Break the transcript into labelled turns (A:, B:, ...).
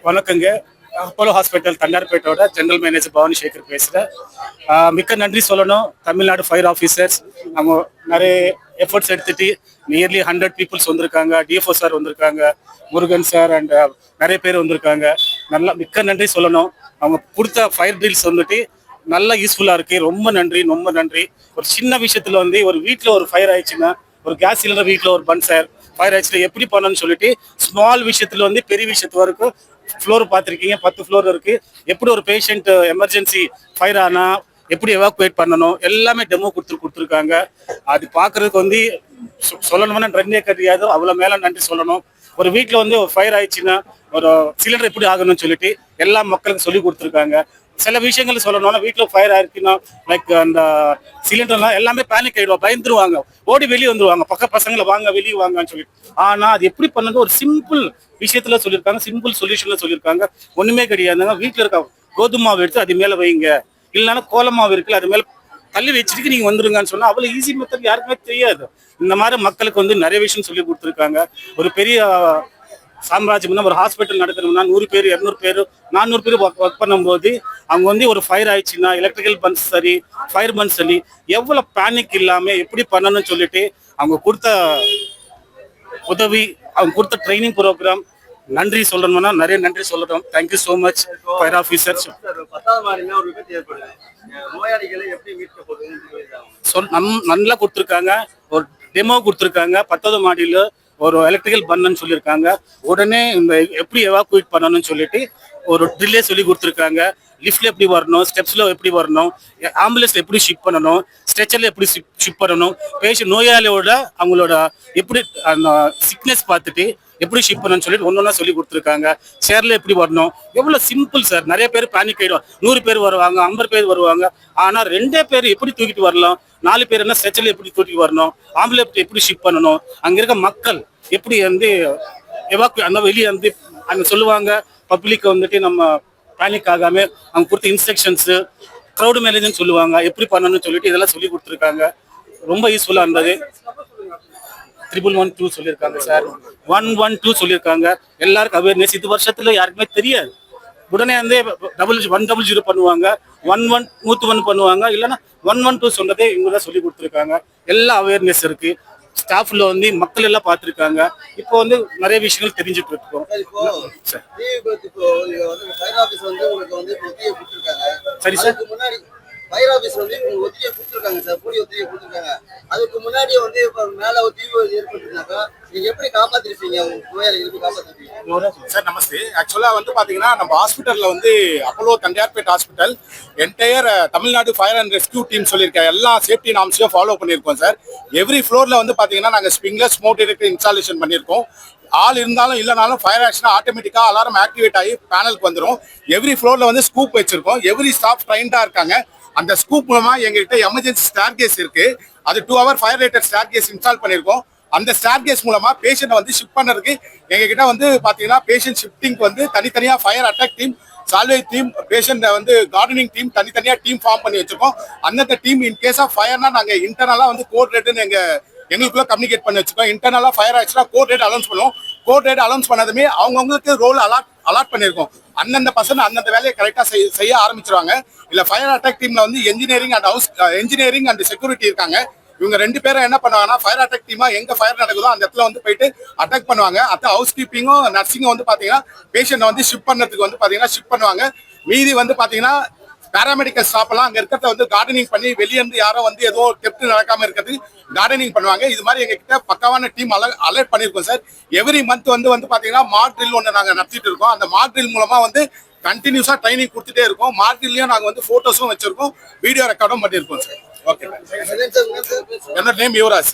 A: வணக்கங்க. Apollo hospital தண்டார்பேட்டோட general manager Bhavani Sekar பேசுகிறேன். மிக்க நன்றி சொல்லணும் தமிழ்நாடு ஃபயர் ஆஃபீஸர்ஸ். அவங்க நிறைய எஃபர்ட்ஸ் எடுத்துட்டு நியர்லி 100 பீப்புள்ஸ் வந்திருக்காங்க. டிஎஃப்ஓ சார் வந்திருக்காங்க, முருகன் சார் அண்ட் நிறைய பேர் வந்திருக்காங்க. நல்லா மிக்க நன்றி சொல்லணும். அவங்க கொடுத்த ஃபயர் ட்ரில்ஸ் வந்துட்டு நல்லா யூஸ்ஃபுல்லாக இருக்குது. ரொம்ப நன்றி, ரொம்ப நன்றி. ஒரு சின்ன விஷயத்தில் வந்து ஒரு வீட்டில் ஒரு ஃபயர் ஆயிடுச்சுன்னா, ஒரு கேஸ் சிலிண்டர் வீட்டில் ஒரு பன் சார் ஃபயர் ஆயிடுச்சுன்னா எப்படி பண்ணணும்னு சொல்லிட்டு ஸ்மால் விஷயத்தில் வந்து பெரிய விஷயத்து வரைக்கும் ஃப்ளோர் பார்த்துருக்கீங்க. 10 ஃப்ளோர் இருக்குது. எப்படி ஒரு பேஷண்ட் எமர்ஜென்சி ஃபயர் ஆனால் எப்படி எவாக்குவேட் பண்ணணும் எல்லாமே டெமோ கொடுத்துருக்காங்க. அது பார்க்குறதுக்கு வந்து சொல்லணும்னா நன்றே கிடையாது, அவ்வளோ மேலே நன்றி சொல்லணும். ஒரு வீட்டில் வந்து ஒரு ஃபயர் ஆயிடுச்சுன்னா ஒரு சிலிண்டர் எப்படி ஆகணும்னு சொல்லிட்டு எல்லா மக்களுக்கும் சொல்லி கொடுத்துருக்காங்க. சில விஷயங்கள் சொல்லணும்னா வீட்டில் ஃபயர் ஆயிருக்குன்னா லைக் அந்த சிலிண்டர்லாம் எல்லாமே பேனிக் ஆகிடுவா, பயந்துருவாங்க, ஓடி வெளியே வந்துருவாங்க, பக்க பசங்களை வாங்க வெளியே வாங்கன்னு சொல்லிட்டு. ஆனால் அது எப்படி பண்ணது ஒரு சிம்பிள் விஷயத்துல சொல்லியிருக்காங்க, சிம்பிள் சொல்யூஷன்ல சொல்லியிருக்காங்க. ஒன்றுமே கிடையாதுங்க. வீட்டில் இருக்க கோதுமை மாவு எடுத்து அது மேலே வைங்க, இல்லைன்னா கோலமாவு இருக்குல்ல அது மேலே தள்ளி வச்சுட்டு நீங்கள் வந்துருங்கன்னு சொன்னால் அவ்வளோ ஈஸி மெத்தட் யாருக்குமே தெரியாது. இந்த மாதிரி மக்களுக்கு வந்து நிறைய விஷயம் சொல்லி கொடுத்துருக்காங்க. ஒரு பெரிய சாம்ராஜ்யம் ஒரு ஹாஸ்பிட்டல் நடக்கணும்னா 100 பேர் 200 பேர் 400 பேர் ஒர்க் பண்ணும்போது அவங்க வந்து ஒரு ஃபயர் ஆயிடுச்சுன்னா எலக்ட்ரிக்கல் பன்ஸ் சரி ஃபயர் பன்ஸ் சரி எவ்வளோ பேனிக் இல்லாமல் எப்படி பண்ணணும்னு சொல்லிட்டு அவங்க கொடுத்த உதவி, அவங்க கொடுத்த ட்ரைனிங் ப்ரோக்ராம் நன்றி சொல்லணும்னா நிறைய நன்றி சொல்லணும். Thank you so much fire officers. நல்லா கொடுத்துருக்காங்க. ஒரு டெமோ கொடுத்துருக்காங்க. 10வது மாடியில் ஒரு எலக்ட்ரிக்கல் பன்னு சொல்லியிருக்காங்க. உடனே இந்த எப்படி எவாக்குவேட் பண்ணணும்னு சொல்லிட்டு ஒரு ட்ரில்லே சொல்லி கொடுத்துருக்காங்க. லிஃப்ட்ல எப்படி வரணும், ஸ்டெப்ஸ்ல எப்படி வரணும், ஆம்புலன்ஸ்ல எப்படி ஷிஃப்ட் பண்ணணும், ஸ்ட்ரெச்சர்ல எப்படி ஷிஃப்ட் பண்ணணும், பேஷண்ட் நோயாளியோட அவங்களோட எப்படி அந்த சிக்னஸ் பார்த்துட்டு எப்படி ஷிஃப்ட் பண்ணணும்னு சொல்லிட்டு ஒன்னொன்னா சொல்லி கொடுத்துருக்காங்க. சேர்ல எப்படி வரணும், எவ்வளோ சிம்பிள் சார். நிறைய பேர் பேனிக் ஆகிடும். 100 பேர் வருவாங்க, 50 பேர் வருவாங்க. ஆனால் 2 பேர் எப்படி தூக்கிட்டு வரலாம், 4 பேர் என்ன ஸ்ட்ரெச்சர்ல எப்படி தூக்கிட்டு வரணும், ஆம்புலன்ஸ் எப்படி ஷிஃப்ட் பண்ணணும், அங்கே இருக்க மக்கள் எப்படி வந்து அந்த வெளியே வந்து அங்கே சொல்லுவாங்க. பப்ளிக் வந்துட்டு நம்ம பேனிக் ஆகாம அவங்க கொடுத்த இன்ஸ்ட்ரக்ஷன்ஸு க்ரௌடு மேனேஜ்னு சொல்லுவாங்க, எப்படி பண்ணணும்னு சொல்லிட்டு இதெல்லாம் சொல்லி கொடுத்துருக்காங்க. ரொம்ப யூஸ்ஃபுல்லாக இருந்தது. 112 சொல்லியிருக்காங்க சார், 112 சொல்லியிருக்காங்க. எல்லாருக்கும் அவேர்னஸ் இது வருஷத்துல யாருக்குமே தெரியாது. உடனே வந்து 100 பண்ணுவாங்க, 111 பண்ணுவாங்க, இல்லைன்னா 112 சொன்னதே இவங்க தான் சொல்லி கொடுத்துருக்காங்க. எல்லா அவேர்னஸ் இருக்கு. ஸ்டாஃப்ல வந்து மக்கள் எல்லாம் பார்த்துருக்காங்க. இப்போ வந்து நிறைய விஷயங்கள் தெரிஞ்சுட்டு இருக்கோம். சரி சார்.
B: ஃபயர் ஆபீஸ் வந்து ஒத்திகை கொடுத்துருக்காங்க சார், போலி ஒத்திகை கொடுத்துருக்காங்க. அதுக்கு முன்னாடியே வந்து மேல ஒரு தீ ஏற்பட்டுனாக்கா நீங்க எப்படி காப்பாத்திருப்பீங்க, நோயாளிகளுக்கு காப்பாத்திருப்பீங்க
C: சார்? நமஸ்தே. ஆக்சுவலா வந்து பாத்தீங்கன்னா நம்ம ஹாஸ்பிட்டல்ல வந்து Apollo Tondiarpet hospital entire Tamil Nadu fire and rescue team சொல்லியிருக்கேன். எல்லா சேஃப்டி நார்ம்ஸையும் ஃபாலோ பண்ணியிருக்கோம் சார். எவ்ரி ஃப்ளோர்ல வந்து பாத்தீங்கன்னா நாங்க ஸ்ப்ரிங்லர் ஸ்மோக் டிடெக்டர் இன்ஸ்டாலேஷன் பண்ணியிருக்கோம். ஆள் இருந்தாலும் இல்லைனாலும் ஃபயர் ஆக்ஷன் ஆட்டோமேட்டிக்கா அலாரம் ஆக்டிவேட் ஆகி பேனலுக்கு வந்துடும். எவ்ரி ஃப்ளோர்ல வந்து ஸ்கூப் வச்சிருக்கோம். எவ்ரி ஸ்டாஃப் ட்ரைன்டா இருக்காங்க. அந்த ஸ்கூப் மூலமா எங்ககிட்ட எமர்ஜென்சி ஸ்டார் கேஸ் இருக்கு. அது 2 hour fire rated staircase install பண்ணியிருக்கோம். அந்த ஸ்டார் கேஸ் மூலமா பேஷண்ட் வந்து ஷிஃப்ட் பண்ணுறதுக்கு எங்ககிட்ட வந்து பாத்தீங்கன்னா பேஷண்ட் ஷிஃப்டிங்க்கு வந்து தனித்தனியா fire attack team, salvage team, patient வந்து கார்டனிங் டீம் தனித்தனியா டீம் ஃபார்ம் பண்ணி வச்சிருக்கோம். அந்த டீம் இன் கேஸ் ஆஃப் ஃபயர்னா நாங்க இன்டர்னலா வந்து கோட் ரேட்டுன்னு எங்களுக்குள்ள கம்யூனிகேட் பண்ணி வச்சுக்கோம். இன்டர்னலா ஃபயர் ஆச்சுன்னா கோட் ரேட் அலௌன்ஸ் பண்ணுவோம். கோட் ரேட் அலௌன்ஸ் பண்ணதுமே அவங்கவுங்களுக்கு ரோல் அலாட் பண்ணியிருக்கோம். அந்தந்த பர்சன் அந்தந்த வேலையை கரெக்டாக செய்ய ஆரம்பிச்சிருவாங்க. இல்லை ஃபயர் அட்டாக் டீம்ல வந்து என்ஜினியரிங் அண்ட் செக்யூரிட்டி இருக்காங்க. இவங்க 2 பேரும் என்ன பண்ணுவாங்கன்னா ஃபயர் அட்டாக் டீமா எங்க ஃபயர் நடக்குதோ அந்த இடத்துல வந்து போயிட்டு அட்டாக் பண்ணுவாங்க. அத்த ஹவுஸ் கீப்பிங்கும் நர்சிங்கும் வந்து பாத்தீங்கன்னா பேஷண்ட் வந்து ஷிஃப்ட் பண்ணதுக்கு வந்து பாத்தீங்கன்னா ஷிஃப்ட் பண்ணுவாங்க. மீதி வந்து பாத்தீங்கன்னா பேராமெடிக்கல் ஸ்டாஃப் எல்லாம் அங்க இருக்கிறத வந்து கார்டனிங் பண்ணி வெளியே இருந்து யாரும் வந்து ஏதோ டெப்ட் நடக்காம இருக்கிறது கார்டனிங் பண்ணுவாங்க. இது மாதிரி எங்க கிட்ட பக்காவான டீம் அலர்ட் பண்ணிருக்கோம் சார். எவ்ரி மந்த் வந்து பாத்தீங்கன்னா மார்க் ட்ரில் ஒன்று நாங்க நடத்திட்டு இருக்கோம். அந்த மார்க் ட்ரில் மூலமா வந்து கண்டினியூஸா ட்ரைனிங் கொடுத்துட்டே இருக்கோம். மார்க் ட்ரில்லையும் நாங்க வந்து போட்டோஸும் வச்சிருக்கோம், வீடியோ ரெக்கார்டும் பண்ணிருக்கோம் சார். ஓகே, என்னோட நேம் யுவராஜ்.